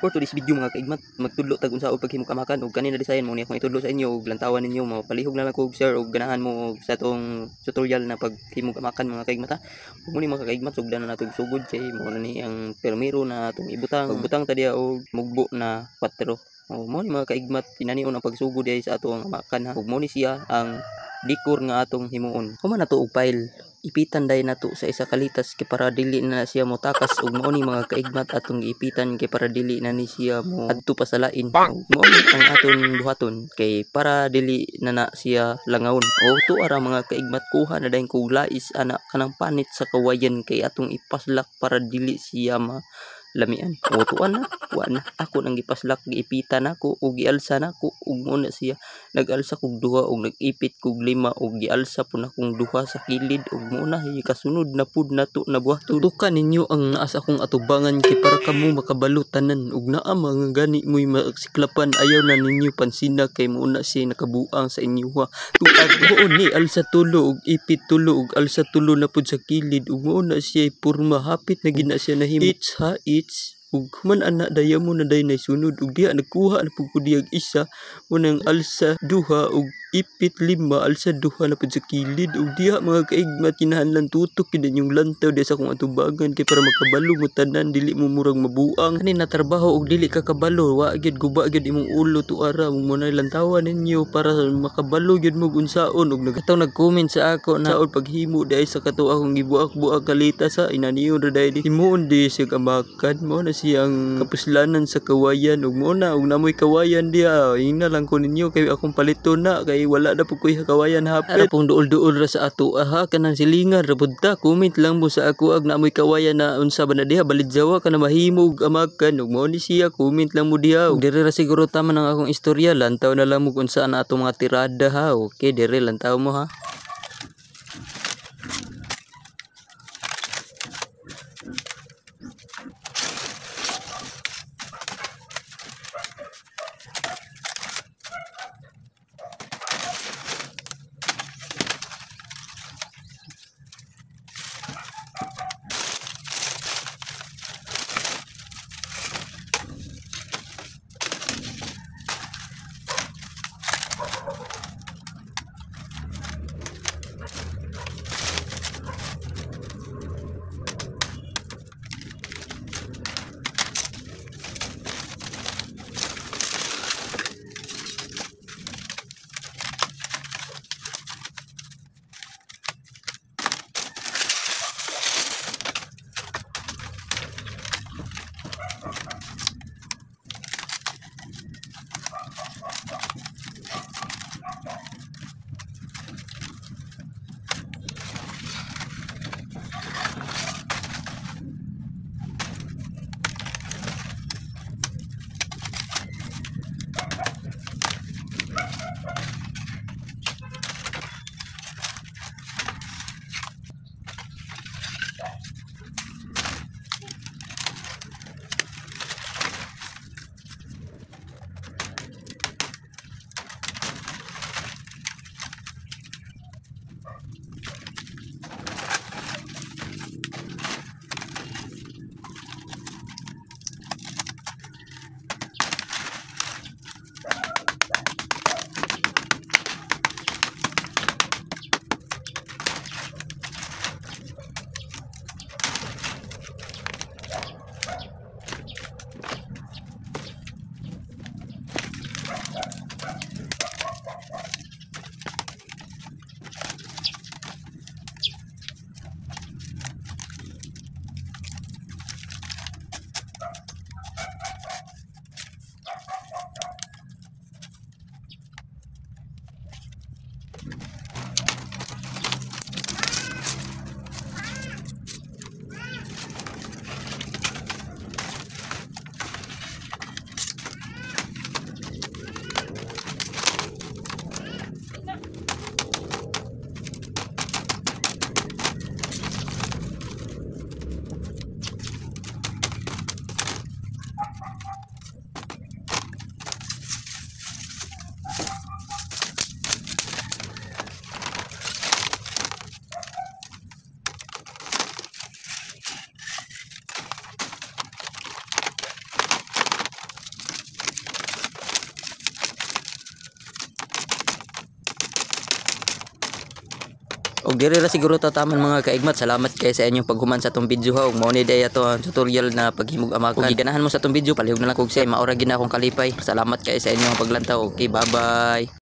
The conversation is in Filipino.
For today's video mga kaigmat, magtudlo tag unsa og paghimo kamakan ug kanina design mo ni akong itudlo sa inyo ug lantawan ninyo mapalihog na lang ko share ug ganahan mo sa tong tutorial na paghimo kamakan mga kaigmat ha. Ug muni mga kaigmat sugdan na natog sugod kay mo na ni ang permiro na atong ibutang. Pagbutang ta diha og mugbo na 4. Mo ni mga kaigmat tinanion ang pagsugod diha sa atong kamakan ha. Ug mo ni siya ang dekor nga atong himuon. Human nato og file. Ipitan day nato sa isa kalitas kay para dili na siya mo takas ug mao ni mga kaigmat atong ipitan kay para dili na ni siya mo adto pa sa lain. Mao ni ang aton buhaton kay para dili na siya langawon. O to ara mga kaigmat kuha na dayon kog lais ana kanang panit sa kawayan kay atong ipaslak para dili siya lamian. O tuan na ako nang gipaslak giipitan ako ug gialsa nako ug mo na siya nag-alsa kog duha ug nag-ipit kog 5 ug gialsa pud akong duha sa kilid ug mo na kasunod na pud nato na buhaton. Tutukan ninyo ang naas akong atubangan kay para kamo makabalo tanan ug naa mga gani mo'y masiklapan ayaw na ninyo pansina kay mo na siya nakabuang sa inyo ha. Tuad mo ni alsa tulo ug ipit tulo ug alsa tulo na pud sa kilid ug mo na siya porma hapit na gina siya nahimo. Ug man ana daya mo na day sunod ug diha nagkuha na pud ko diyag isa mo nang alsa duha ug ipit 5 alsa duha na pud sa kilid ug diha mga kaigmat kinahanglan tutok gid yung lantaw diha sa akong atubangan kay para makabalo mo tanan dili mo murag mabuang kani na trabaho ug dili ka kabalo wa gyud guba gyud imong ulo tuara mo na lantawan ninyo para makabalo gyud mo unsaon ug nag-comment sa ako na saon paghimo dai sa kato akong gibuak-buak kalita sa inaniyo ra dai himuon di siya kamakan mo na siyang kapuslanan sa kawayan ug mo na ug namoy kawayan diha ina lang ko ninyo kay akong palito na kay wala na po ko'y kawayan hapit. Ara pong duol-duol ra sa ato aha kanang silingan ra pud ta comment lang mo sa ako ag namoy kawayan na unsa ba na diha balidjawa ka na mahimog amakan ug mao ni siya comment lang mo diha ug dire ra siguro tama nang akong istorya lantaw na lang mo kung saan ato mga tirada ha. Okay dire lantaw mo ha. Og diri ra siguro tataman mga kaigmat. Salamat kay sa inyong paghuman sa atong video ha. Og mao ni day ato ang tutorial na paghimog amakan. Og giganahan mo sa atong video, palihog na lang kog say maura gid na akong kalipay. Salamat kay sa inyong paglantaw. Okay, bye-bye.